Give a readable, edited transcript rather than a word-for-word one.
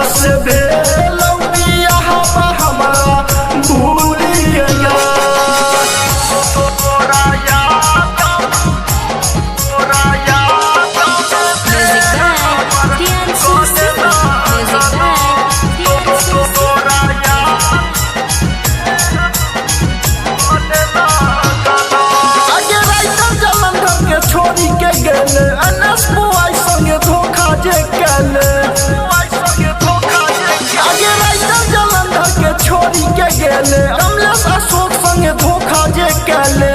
जब से भेलौ बियाह हमरा भूल गेला तोरा याद तोरा याद छोड़ी के गेले अनस बुआई संगे धोखा जे केले आगे राइटर जलंधर के छोड़ी के गेले कमलेश अशोक संगे धोखा जे केले